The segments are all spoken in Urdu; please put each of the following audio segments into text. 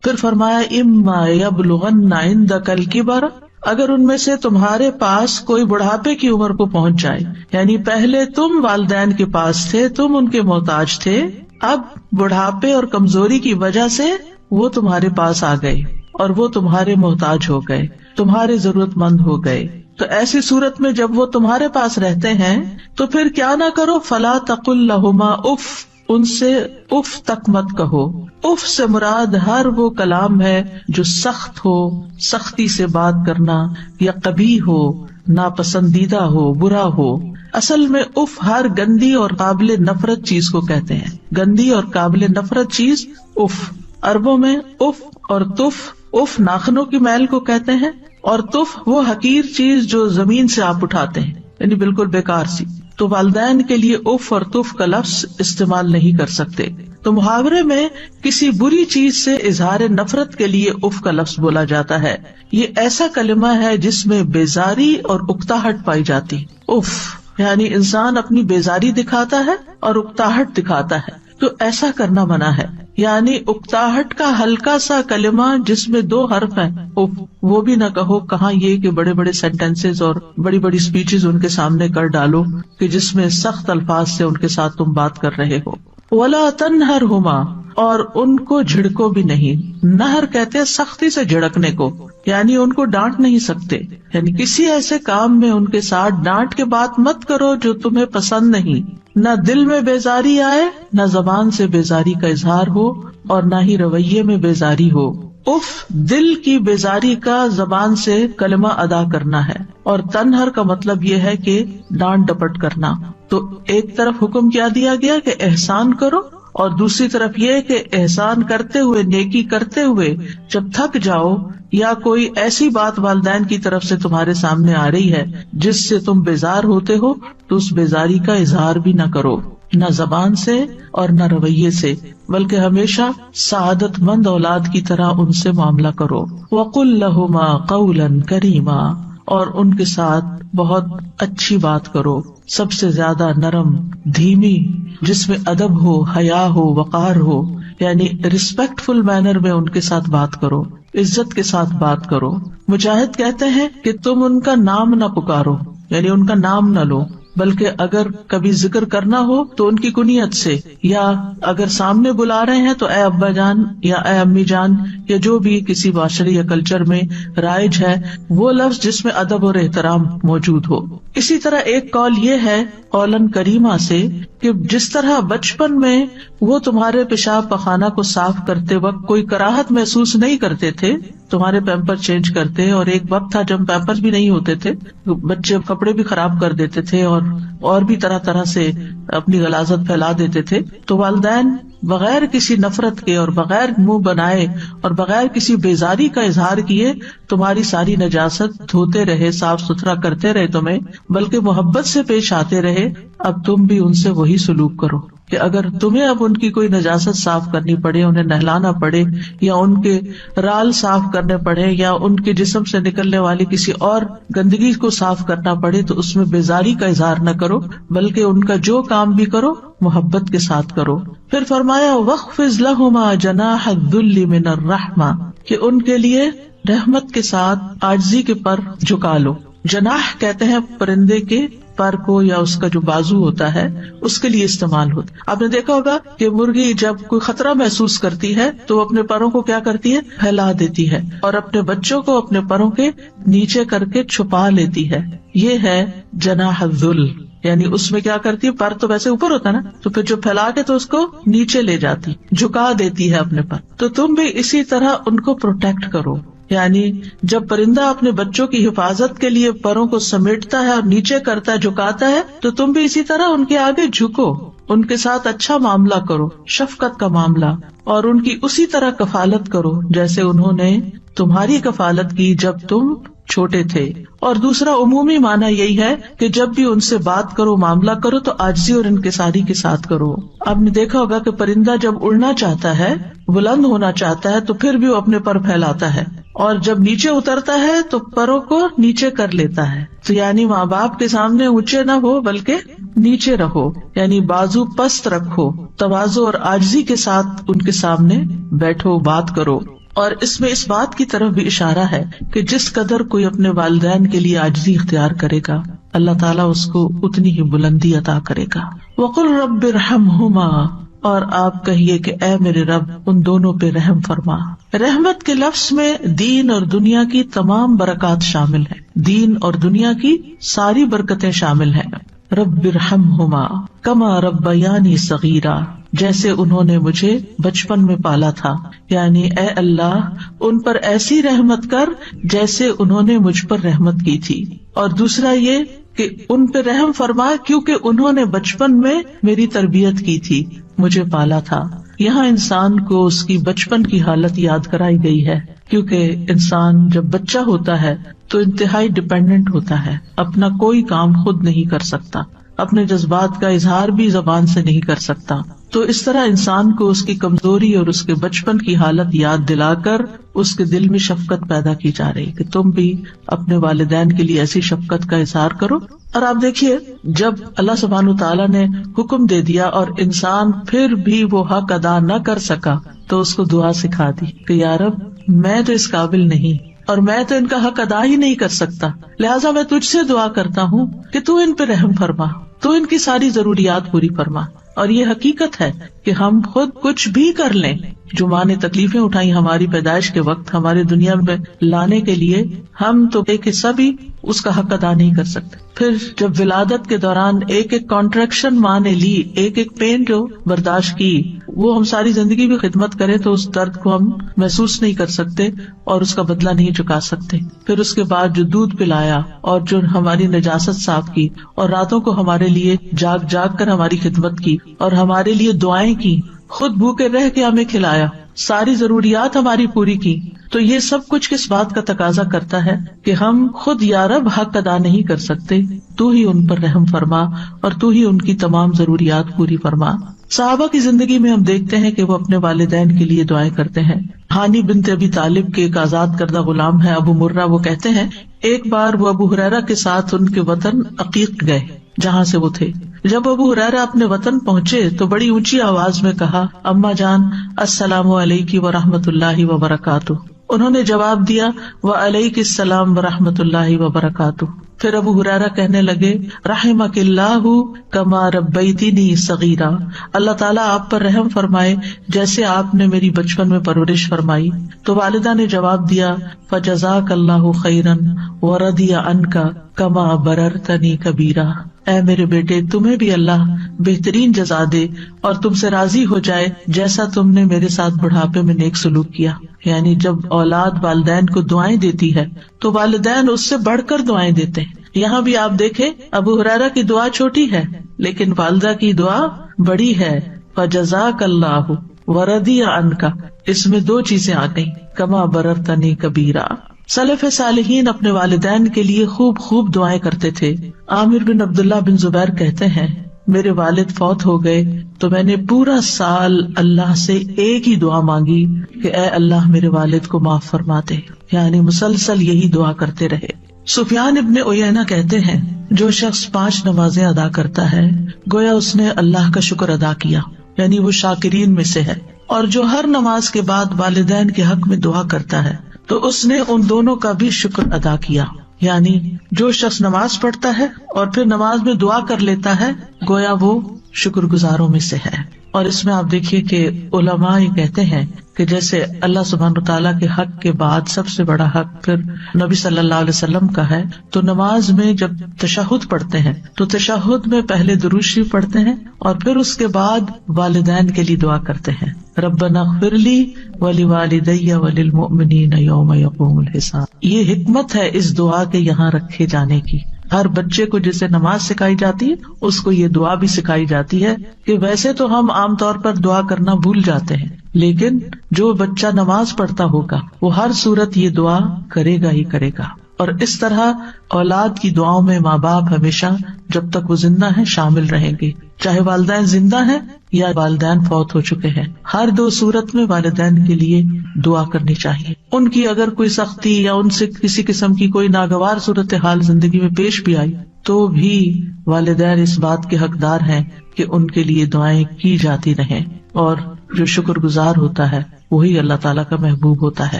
پھر فرمایا اما یبلغن عندک الکبر، اگر ان میں سے تمہارے پاس کوئی بڑھاپے کی عمر کو پہنچ جائے، یعنی پہلے تم والدین کے پاس تھے، تم ان کے محتاج تھے، اب بڑھاپے اور کمزوری کی وجہ سے وہ تمہارے پاس آ گئے اور وہ تمہارے محتاج ہو گئے، تمہارے ضرورت مند ہو گئے، تو ایسی صورت میں جب وہ تمہارے پاس رہتے ہیں تو پھر کیا نہ کرو، فلا تقل لہما اف، ان سے اف تک مت کہو۔ اف سے مراد ہر وہ کلام ہے جو سخت ہو، سختی سے بات کرنا، یا قبیح ہو، ناپسندیدہ ہو، برا ہو۔ اصل میں اف ہر گندی اور قابل نفرت چیز کو کہتے ہیں، گندی اور قابل نفرت چیز اف۔ عربوں میں اف اور تف، اف ناخنوں کی میل کو کہتے ہیں، اور تف وہ حقیر چیز جو زمین سے آپ اٹھاتے ہیں، یعنی بالکل بیکار سی۔ تو والدین کے لیے اف اور تف کا لفظ استعمال نہیں کر سکتے۔ تو محاورے میں کسی بری چیز سے اظہار نفرت کے لیے اف کا لفظ بولا جاتا ہے۔ یہ ایسا کلمہ ہے جس میں بیزاری اور اکتاہٹ پائی جاتی۔ اف یعنی انسان اپنی بیزاری دکھاتا ہے اور اکتاہٹ دکھاتا ہے، تو ایسا کرنا منع ہے۔ یعنی اکتاہٹ کا ہلکا سا کلمہ جس میں 2 حرف ہیں، اف، وہ بھی نہ کہو۔ کہاں یہ کہ بڑے بڑے سینٹینسز اور بڑی بڑی اسپیچز ان کے سامنے کر ڈالو کہ جس میں سخت الفاظ سے ان کے ساتھ تم بات کر رہے ہو۔ وَلَا تَنْهَرْهُمَا، اور ان کو جھڑکو بھی نہیں۔ نہر کہتے ہیں سختی سے جھڑکنے کو، یعنی ان کو ڈانٹ نہیں سکتے، یعنی کسی ایسے کام میں ان کے ساتھ ڈانٹ کے بات مت کرو جو تمہیں پسند نہیں۔ نہ دل میں بیزاری آئے، نہ زبان سے بیزاری کا اظہار ہو، اور نہ ہی رویے میں بیزاری ہو۔ اف دل کی بیزاری کا زبان سے کلمہ ادا کرنا ہے، اور تنہر کا مطلب یہ ہے کہ ڈانٹ ڈپٹ کرنا۔ تو ایک طرف حکم کیا دیا گیا کہ احسان کرو، اور دوسری طرف یہ کہ احسان کرتے ہوئے، نیکی کرتے ہوئے جب تھک جاؤ یا کوئی ایسی بات والدین کی طرف سے تمہارے سامنے آ رہی ہے جس سے تم بیزار ہوتے ہو، تو اس بیزاری کا اظہار بھی نہ کرو، نہ زبان سے اور نہ رویے سے، بلکہ ہمیشہ سعادت مند اولاد کی طرح ان سے معاملہ کرو۔ وَقُلْ لَهُمَا قَوْلًا كَرِيمًا، اور ان کے ساتھ بہت اچھی بات کرو، سب سے زیادہ نرم، دھیمی، جس میں ادب ہو، حیا ہو، وقار ہو، یعنی ریسپیکٹ فل مینر میں ان کے ساتھ بات کرو، عزت کے ساتھ بات کرو۔ مجاہد کہتے ہیں کہ تم ان کا نام نہ پکارو، یعنی ان کا نام نہ لو، بلکہ اگر کبھی ذکر کرنا ہو تو ان کی کنیت سے، یا اگر سامنے بلا رہے ہیں تو اے ابا جان یا اے امی جان، یا جو بھی کسی معاشرے یا کلچر میں رائج ہے وہ لفظ جس میں ادب اور احترام موجود ہو۔ اسی طرح ایک قول یہ ہے قولاً کریمہ سے کہ جس طرح بچپن میں وہ تمہارے پیشاب پخانہ کو صاف کرتے وقت کوئی کراہت محسوس نہیں کرتے تھے، تمہارے پیمپر چینج کرتے، اور ایک وقت تھا جب پیمپر بھی نہیں ہوتے تھے، بچے کپڑے بھی خراب کر دیتے تھے اور بھی طرح طرح سے اپنی غلاظت پھیلا دیتے تھے، تو والدین بغیر کسی نفرت کے اور بغیر منہ بنائے اور بغیر کسی بیزاری کا اظہار کیے تمہاری ساری نجاست دھوتے رہے، صاف ستھرا کرتے رہے تمہیں، بلکہ محبت سے پیش آتے رہے۔ اب تم بھی ان سے وہی سلوک کرو کہ اگر تمہیں اب ان کی کوئی نجاست صاف کرنی پڑے، انہیں نہلانا پڑے، یا ان کے رال صاف کرنے پڑے، یا ان کے جسم سے نکلنے والی کسی اور گندگی کو صاف کرنا پڑے، تو اس میں بیزاری کا اظہار نہ کرو، بلکہ ان کا جو کام بھی کرو محبت کے ساتھ کرو۔ پھر فرمایا وَاخْفِضْ لَهُمَا جَنَاحَ الذُّلِّ مِنَ الرَّحْمَةِ، کہ ان کے لیے رحمت کے ساتھ عاجزی کے پر جھکا لو۔ جناح کہتے ہیں پرندے کے پر کو، یا اس کا جو بازو ہوتا ہے اس کے لیے استعمال ہوتا ہے۔ آپ نے دیکھا ہوگا کہ مرغی جب کوئی خطرہ محسوس کرتی ہے تو وہ اپنے پروں کو کیا کرتی ہے، پھیلا دیتی ہے، اور اپنے بچوں کو اپنے پروں کے نیچے کر کے چھپا لیتی ہے۔ یہ ہے جناح الذل، یعنی اس میں کیا کرتی ہے، پر تو ویسے اوپر ہوتا ہے نا، تو پھر جو پھیلا کے تو اس کو نیچے لے جاتی، جھکا دیتی ہے اپنے پر۔ تو تم بھی اسی طرح ان کو پروٹیکٹ کرو، یعنی جب پرندہ اپنے بچوں کی حفاظت کے لیے پروں کو سمیٹتا ہے اور نیچے کرتا ہے، جھکاتا ہے، تو تم بھی اسی طرح ان کے آگے جھکو، ان کے ساتھ اچھا معاملہ کرو، شفقت کا معاملہ، اور ان کی اسی طرح کفالت کرو جیسے انہوں نے تمہاری کفالت کی جب تم چھوٹے تھے۔ اور دوسرا عمومی معنی یہی ہے کہ جب بھی ان سے بات کرو، معاملہ کرو، تو عاجزی اور انکساری کے ساتھ کرو۔ آپ نے دیکھا ہوگا کہ پرندہ جب اڑنا چاہتا ہے، بلند ہونا چاہتا ہے، تو پھر بھی وہ اپنے پر پھیلاتا ہے، اور جب نیچے اترتا ہے تو پروں کو نیچے کر لیتا ہے۔ تو یعنی ماں باپ کے سامنے اونچے نہ ہو بلکہ نیچے رہو، یعنی بازو پست رکھو، تواضع اور عاجزی کے ساتھ ان کے سامنے بیٹھو، بات کرو۔ اور اس میں اس بات کی طرف بھی اشارہ ہے کہ جس قدر کوئی اپنے والدین کے لیے عاجزی اختیار کرے گا اللہ تعالیٰ اس کو اتنی ہی بلندی عطا کرے گا. وَقُلْ رَبِّ ارْحَمْهُمَا، اور آپ کہیے کہ اے میرے رب ان دونوں پہ رحم فرما. رحمت کے لفظ میں دین اور دنیا کی تمام برکات شامل ہیں، دین اور دنیا کی ساری برکتیں شامل ہیں. رب ارحمہما کما ربیانی صغیرا، جیسے انہوں نے مجھے بچپن میں پالا تھا، یعنی اے اللہ ان پر ایسی رحمت کر جیسے انہوں نے مجھ پر رحمت کی تھی. اور دوسرا یہ کہ ان پہ رحم فرما کیونکہ انہوں نے بچپن میں میری تربیت کی تھی، مجھے پالا تھا. یہاں انسان کو اس کی بچپن کی حالت یاد کرائی گئی ہے، کیونکہ انسان جب بچہ ہوتا ہے تو انتہائی ڈپینڈنٹ ہوتا ہے، اپنا کوئی کام خود نہیں کر سکتا، اپنے جذبات کا اظہار بھی زبان سے نہیں کر سکتا. تو اس طرح انسان کو اس کی کمزوری اور اس کے بچپن کی حالت یاد دلا کر اس کے دل میں شفقت پیدا کی جا رہی کہ تم بھی اپنے والدین کے لیے ایسی شفقت کا اظہار کرو. اور آپ دیکھیے جب اللہ سبحانہ تعالیٰ نے حکم دے دیا اور انسان پھر بھی وہ حق ادا نہ کر سکا تو اس کو دعا سکھا دی کہ یا رب میں تو اس قابل نہیں اور میں تو ان کا حق ادا ہی نہیں کر سکتا، لہٰذا میں تجھ سے دعا کرتا ہوں کہ تو ان پہ رحم فرما، تو ان کی ساری ضروریات پوری فرما. اور یہ حقیقت ہے کہ ہم خود کچھ بھی کر لیں، جو ماں نے تکلیفیں اٹھائی ہماری پیدائش کے وقت ہماری دنیا میں لانے کے لیے، ہم تو ایک حصہ بھی اس کا حق ادا نہیں کر سکتے. پھر جب ولادت کے دوران ایک ایک کانٹریکشن ماں نے لی، ایک ایک پین جو برداشت کی، وہ ہم ساری زندگی بھی خدمت کریں تو اس درد کو ہم محسوس نہیں کر سکتے اور اس کا بدلہ نہیں چکا سکتے. پھر اس کے بعد جو دودھ پلایا اور جو ہماری نجاست صاف کی اور راتوں کو ہمارے لیے جاگ جاگ کر ہماری خدمت کی اور ہمارے لیے دعائیں کی، خود بھوکے رہ کے ہمیں کھلایا، ساری ضروریات ہماری پوری کی، تو یہ سب کچھ کس بات کا تقاضا کرتا ہے کہ ہم خود یا رب حق ادا نہیں کر سکتے، تو ہی ان پر رحم فرما اور تو ہی ان کی تمام ضروریات پوری فرما. صحابہ کی زندگی میں ہم دیکھتے ہیں کہ وہ اپنے والدین کے لیے دعائیں کرتے ہیں. ہانی بنت ابی طالب کے ایک آزاد کردہ غلام ہے ابو مرہ، وہ کہتے ہیں ایک بار وہ ابو ہریرہ کے ساتھ ان کے وطن عقیق گئے جہاں سے وہ تھے. جب ابو ہریرہ اپنے وطن پہنچے تو بڑی اونچی آواز میں کہا اماں جان السلام علیکی ورحمۃ اللہ وبرکاتہ. انہوں نے جواب دیا وعلیک السلام ورحمۃ اللہ وبرکاتہ. پھر ابو ہریرہ کہنے لگے رحمک اللہ کما ربیتنی صغیرا، اللہ تعالیٰ آپ پر رحم فرمائے جیسے آپ نے میری بچپن میں پرورش فرمائی. تو والدہ نے جواب دیا فجزاک اللہ خیرا ورضی عنک کما بررتنی کبیرا، اے میرے بیٹے تمہیں بھی اللہ بہترین جزا دے اور تم سے راضی ہو جائے جیسا تم نے میرے ساتھ بڑھاپے میں نیک سلوک کیا. یعنی جب اولاد والدین کو دعائیں دیتی ہے تو والدین اس سے بڑھ کر دعائیں دیتے ہیں. یہاں بھی آپ دیکھیں ابو ہریرہ کی دعا چھوٹی ہے لیکن والدہ کی دعا بڑی ہے. فجزاک اللہ ورضی عنک، اس میں دو چیزیں آ گئی، کما بررتنی کبیرا. سلف صالحین اپنے والدین کے لیے خوب خوب دعائیں کرتے تھے. عامر بن عبداللہ بن زبیر کہتے ہیں میرے والد فوت ہو گئے تو میں نے پورا سال اللہ سے ایک ہی دعا مانگی کہ اے اللہ میرے والد کو معاف فرما دے، یعنی مسلسل یہی دعا کرتے رہے. سفیان ابن عیینہ کہتے ہیں جو شخص 5 نمازیں ادا کرتا ہے گویا اس نے اللہ کا شکر ادا کیا، یعنی وہ شاکرین میں سے ہے. اور جو ہر نماز کے بعد والدین کے حق میں دعا کرتا ہے تو اس نے ان دونوں کا بھی شکر ادا کیا. یعنی جو شخص نماز پڑھتا ہے اور پھر نماز میں دعا کر لیتا ہے گویا وہ شکر گزاروں میں سے ہے. اور اس میں آپ دیکھیے کہ علماء یہ کہتے ہیں کہ جیسے اللہ سبحانہ وتعالیٰ کے حق کے بعد سب سے بڑا حق پھر نبی صلی اللہ علیہ وسلم کا ہے، تو نماز میں جب تشہد پڑھتے ہیں تو تشہد میں پہلے درود شریف پڑھتے ہیں اور پھر اس کے بعد والدین کے لیے دعا کرتے ہیں ربنا اغفر لی ولوالدی وللمؤمنین یوم یقوم الحساب. یہ حکمت ہے اس دعا کے یہاں رکھے جانے کی. ہر بچے کو جسے نماز سکھائی جاتی ہے اس کو یہ دعا بھی سکھائی جاتی ہے کہ ویسے تو ہم عام طور پر دعا کرنا بھول جاتے ہیں لیکن جو بچہ نماز پڑھتا ہوگا وہ ہر صورت یہ دعا کرے گا ہی کرے گا. اور اس طرح اولاد کی دعاؤں میں ماں باپ ہمیشہ جب تک وہ زندہ ہیں شامل رہیں گے، چاہے والدین زندہ ہیں یا والدین فوت ہو چکے ہیں. ہر 2 صورت میں والدین کے لیے دعا کرنی چاہیے. ان کی اگر کوئی سختی یا ان سے کسی قسم کی کوئی ناگوار صورتحال زندگی میں پیش بھی آئی تو بھی والدین اس بات کے حقدار ہیں کہ ان کے لیے دعائیں کی جاتی رہیں. اور جو شکر گزار ہوتا ہے وہی اللہ تعالیٰ کا محبوب ہوتا ہے.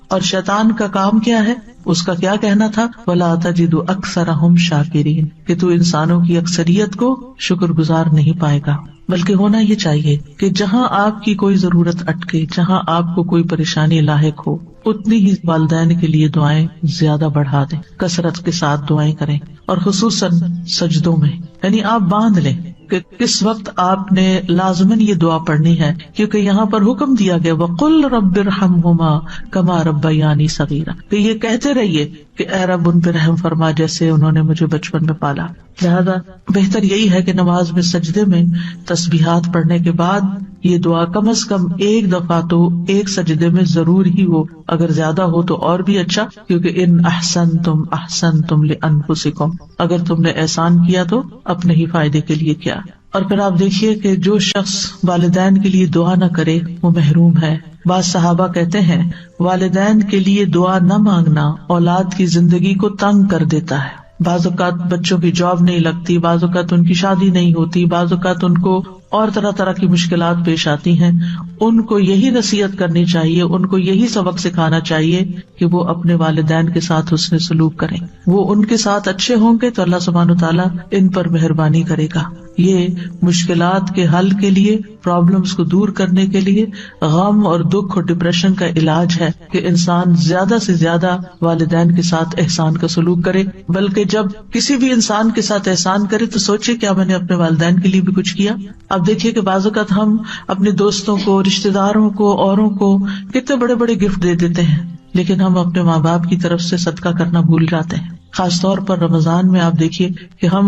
اور شیطان کا کام کیا ہے؟ اس کا کیا کہنا تھا؟ وَلَا تَجِدُ أَكْثَرَهُمْ شَاكِرِينَ، کہ تو انسانوں کی اکثریت کو شکر گزار نہیں پائے گا. بلکہ ہونا یہ چاہیے کہ جہاں آپ کی کوئی ضرورت اٹکے، جہاں آپ کو کوئی پریشانی لاحق ہو، اتنی ہی والدین کے لیے دعائیں زیادہ بڑھا دیں، کثرت کے ساتھ دعائیں کریں، اور خصوصاً سجدوں میں. یعنی آپ باندھ لیں کہ کس وقت آپ نے لازماً یہ دعا پڑھنی ہے، کیونکہ یہاں پر حکم دیا گیا وَقُلْ رَبِّ ارْحَمْهُمَا كَمَا رَبَّيَانِي صَغِيرًا، کہ یہ کہتے رہیے کہ اے رب ان پہ رحم فرما جیسے انہوں نے مجھے بچپن میں پالا. لہذا بہتر یہی ہے کہ نماز میں سجدے میں تسبیحات پڑھنے کے بعد یہ دعا کم از کم ایک دفعہ تو ایک سجدے میں ضرور ہی ہو، اگر زیادہ ہو تو اور بھی اچھا، کیونکہ ان احسنتم احسنتم لانفسکم، اگر تم نے احسان کیا تو اپنے ہی فائدے کے لیے کیا. اور پھر آپ دیکھیے کہ جو شخص والدین کے لیے دعا نہ کرے وہ محروم ہے. بعض صحابہ کہتے ہیں والدین کے لیے دعا نہ مانگنا اولاد کی زندگی کو تنگ کر دیتا ہے. بعض اوقات بچوں کی جاب نہیں لگتی، بعض اوقات ان کی شادی نہیں ہوتی، بعض اوقات ان کو اور طرح طرح کی مشکلات پیش آتی ہیں. ان کو یہی نصیحت کرنی چاہیے، ان کو یہی سبق سکھانا چاہیے کہ وہ اپنے والدین کے ساتھ حسن سلوک کریں. وہ ان کے ساتھ اچھے ہوں گے تو اللہ سبحانہ وتعالیٰ ان پر مہربانی کرے گا. یہ مشکلات کے حل کے لیے، پرابلمس کو دور کرنے کے لیے، غم اور دکھ اور ڈپریشن کا علاج ہے کہ انسان زیادہ سے زیادہ والدین کے ساتھ احسان کا سلوک کرے. بلکہ جب کسی بھی انسان کے ساتھ احسان کرے تو سوچے کیا میں نے اپنے والدین کے لیے بھی کچھ کیا. اب دیکھیے کہ بعض اوقات ہم اپنے دوستوں کو، رشتے داروں کو، اوروں کو کتنے بڑے بڑے گفٹ دے دیتے ہیں، لیکن ہم اپنے ماں باپ کی طرف سے صدقہ کرنا بھول جاتے ہیں. خاص طور پر رمضان میں آپ دیکھیے کہ ہم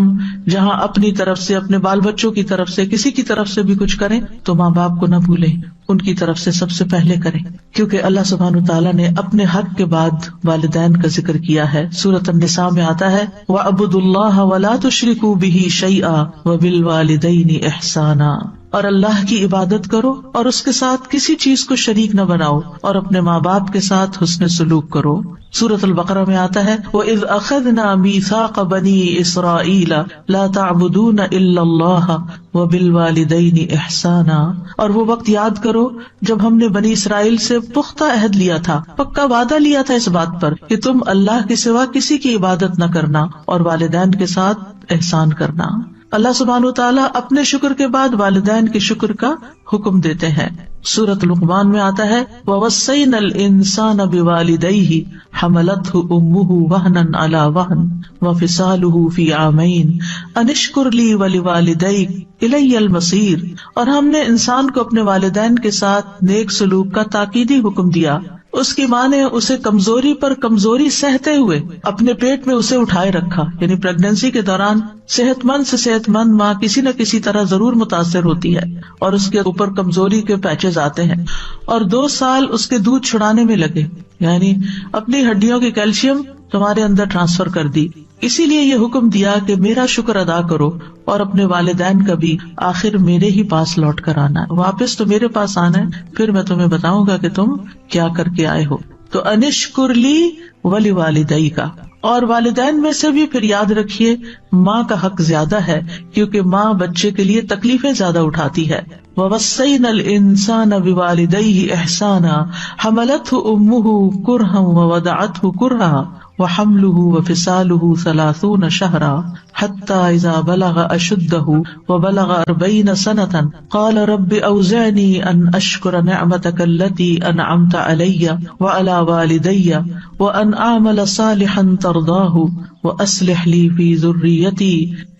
جہاں اپنی طرف سے، اپنے بال بچوں کی طرف سے، کسی کی طرف سے بھی کچھ کریں تو ماں باپ کو نہ بھولیں، ان کی طرف سے سب سے پہلے کریں. کیونکہ اللہ سبحانہ تعالیٰ نے اپنے حق کے بعد والدین کا ذکر کیا ہے. سورۃ النساء میں آتا ہے وَاعْبُدُوا اللَّهَ وَلَا تُشْرِكُوا بِهِ شَيْئًا وَبِالْوَالِدَيْنِ إِحْسَانًا، اور اللہ کی عبادت کرو اور اس کے ساتھ کسی چیز کو شریک نہ بناؤ، اور اپنے ماں باپ کے ساتھ حسن سلوک کرو. سورۃ البقرہ میں آتا ہے وَإِذْ أَخَذْنَا مِيثَاقَ بَنِي إِسْرَائِيلَ لَا تَعْبُدُونَ إِلَّا اللَّهَ وَبِالْوَالِدَيْنِ إِحْسَانًا، اور وہ وقت یاد کرو جب ہم نے بنی اسرائیل سے پختہ عہد لیا تھا، پکا وعدہ لیا تھا اس بات پر کہ تم اللہ کے سوا کسی کی عبادت نہ کرنا اور والدین کے ساتھ احسان کرنا. اللہ سبحانہ وتعالیٰ اپنے شکر کے بعد والدین کے شکر کا حکم دیتے ہیں. سورۃ لقمان میں آتا ہے وَوَصَّيْنَا الْإِنسَانَ بِوَالِدَيْهِ حَمَلَتْهُ أُمُّهُ وَهْنًا عَلَى وَهْنٍ وَفِصَالُهُ فِي عَامَيْنِ أَنِ اشْكُرْ لِي وَلِوَالِدَيْكَ إِلَيَّ الْمَصِيرُ، اور ہم نے انسان کو اپنے والدین کے ساتھ نیک سلوک کا تاکیدی حکم دیا. اس کی ماں نے اسے کمزوری پر کمزوری سہتے ہوئے اپنے پیٹ میں اسے اٹھائے رکھا. یعنی پریگنینسی کے دوران صحت مند سے صحت مند ماں کسی نہ کسی طرح ضرور متاثر ہوتی ہے اور اس کے اوپر کمزوری کے پیچز آتے ہیں، اور 2 سال اس کے دودھ چھڑانے میں لگے، یعنی اپنی ہڈیوں کی کیلشیم تمہارے اندر ٹرانسفر کر دی. اسی لیے یہ حکم دیا کہ میرا شکر ادا کرو اور اپنے والدین کا بھی. آخر میرے ہی پاس لوٹ کر آنا ہے، واپس تو میرے پاس آنا ہے، پھر میں تمہیں بتاؤں گا کہ تم کیا کر کے آئے ہو. تو انشکر لی ولی والدئی کا، اور والدین میں سے بھی پھر یاد رکھیے ماں کا حق زیادہ ہے، کیونکہ ماں بچے کے لیے تکلیفیں زیادہ اٹھاتی ہے. وَوَصَّيْنَا الْإِنسَانَ بِوَالِدَيْهِ إِحْسَانًا حَمَلَتْهُ أُمُّهُ كُرْهًا وَوَضَعَتْهُ كُرْهًا وَحَمْلُهُ وَفِصَالُهُ 30 شهرا حتى إذا بلغ أشده وبلغ 40 سنة قال رب أوزعني أن أشكر نعمتك التي أنعمت علي وعلى والدي وأن أعمل صالحا ترضاه وأصلح لي في ذريتي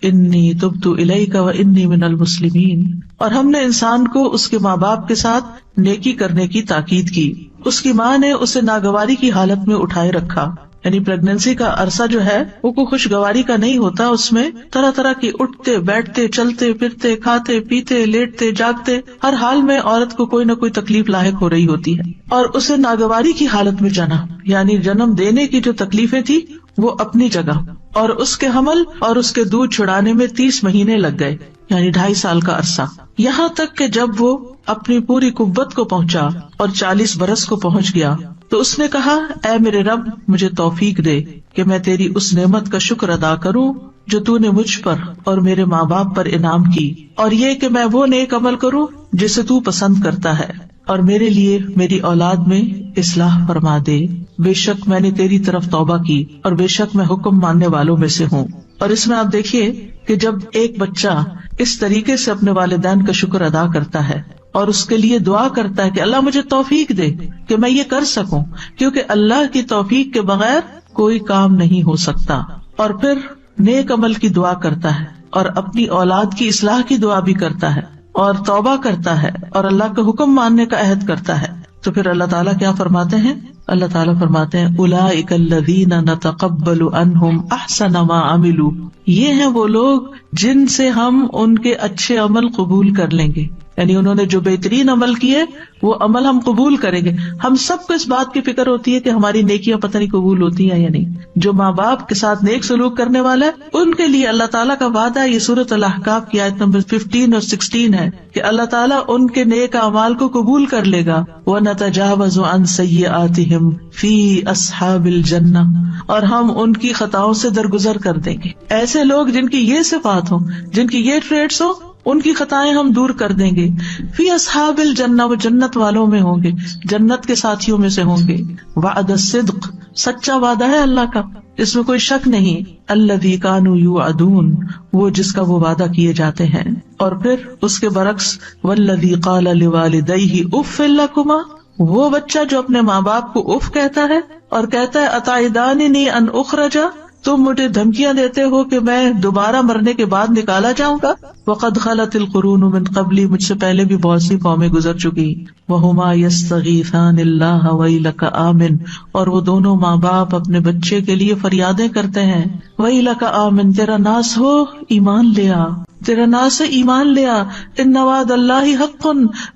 إني تبت إليك وإني من المسلمين. اور ہم نے انسان کو اس کے ماں باپ کے ساتھ نیکی کرنے کی تاکید کی. اس کی ماں نے اسے ناگواری کی حالت میں اٹھائے رکھا. یعنی پریگنینسی کا عرصہ جو ہے وہ کوئی خوشگواری کا نہیں ہوتا، اس میں طرح طرح کی اٹھتے بیٹھتے چلتے پھرتے کھاتے پیتے لیٹتے جاگتے ہر حال میں عورت کو کوئی نہ کوئی تکلیف لاحق ہو رہی ہوتی ہے. اور اسے ناگواری کی حالت میں جنا، یعنی جنم دینے کی جو تکلیفیں تھی وہ اپنی جگہ، اور اس کے حمل اور اس کے دودھ چھڑانے میں 30 مہینے لگ گئے، یعنی 2.5 سال کا عرصہ. یہاں تک کہ جب وہ اپنی پوری قوت کو پہنچا اور 40 برس کو پہنچ گیا تو اس نے کہا اے میرے رب مجھے توفیق دے کہ میں تیری اس نعمت کا شکر ادا کروں جو تو نے مجھ پر اور میرے ماں باپ پر انعام کی، اور یہ کہ میں وہ نیک عمل کروں جسے تو پسند کرتا ہے. اور میرے لیے میری اولاد میں اصلاح فرما دے، بے شک میں نے تیری طرف توبہ کی اور بے شک میں حکم ماننے والوں میں سے ہوں۔ اور اس میں آپ دیکھیے کہ جب ایک بچہ اس طریقے سے اپنے والدین کا شکر ادا کرتا ہے اور اس کے لیے دعا کرتا ہے کہ اللہ مجھے توفیق دے کہ میں یہ کر سکوں، کیونکہ اللہ کی توفیق کے بغیر کوئی کام نہیں ہو سکتا، اور پھر نیک عمل کی دعا کرتا ہے اور اپنی اولاد کی اصلاح کی دعا بھی کرتا ہے اور توبہ کرتا ہے اور اللہ کا حکم ماننے کا عہد کرتا ہے، تو پھر اللہ تعالیٰ کیا فرماتے ہیں؟ اللہ تعالیٰ فرماتے ہیں اولئک الذین نتقبل عنہم احسن ما عملوا، یہ ہیں وہ لوگ جن سے ہم ان کے اچھے عمل قبول کر لیں گے، یعنی انہوں نے جو بہترین عمل کیے وہ عمل ہم قبول کریں گے۔ ہم سب کو اس بات کی فکر ہوتی ہے کہ ہماری نیکیاں پتہ نہیں قبول ہوتی ہیں یا نہیں۔ جو ماں باپ کے ساتھ نیک سلوک کرنے والا ہے ان کے لیے اللہ تعالیٰ کا وعدہ ہے، یہ سورۃ الاحقاف کی آیت نمبر 15 اور 16 ہے کہ اللہ تعالیٰ ان کے نیک اعمال کو قبول کر لے گا۔ وَنَتَجَاوَزُ عَنْ سَيِّئَاتِهِمْ فِي أَصْحَابِ الْجَنَّةِ، اور ہم ان کی خطاؤں سے درگزر کر دیں گے۔ ایسے لوگ جن کی یہ صفات ہوں، جن کی یہ ٹریٹس ہوں، ان کی خطائیں ہم دور کر دیں گے۔ فی اصحاب الجنہ، وہ جنت والوں میں ہوں گے، جنت کے ساتھیوں میں سے ہوں گے۔ وعد الصدق، سچا وعدہ ہے اللہ کا، اس میں کوئی شک نہیں۔ الذی کانوا یوعدون، وہ جس کا وہ وعدہ کیے جاتے ہیں۔ اور پھر اس کے برعکس والذی قال لوالدیہ اف لکما، وہ بچہ جو اپنے ماں باپ کو اف کہتا ہے اور کہتا ہے اتعداننی ان اخرج، تم مجھے دھمکیاں دیتے ہو کہ میں دوبارہ مرنے کے بعد نکالا جاؤں گا۔ وقد خلت القرون من قبلی، مجھ سے پہلے بھی بہت سی قومیں گزر چکی۔ وہما یستغیثان اللہ ویلک آمن، اور وہ دونوں ماں باپ اپنے بچے کے لیے فریادیں کرتے ہیں، ویلک آمن، تیرا ناس ہو ایمان لیا، تیرا ناس ہے ایمان لیا، ان وعد اللہ حق،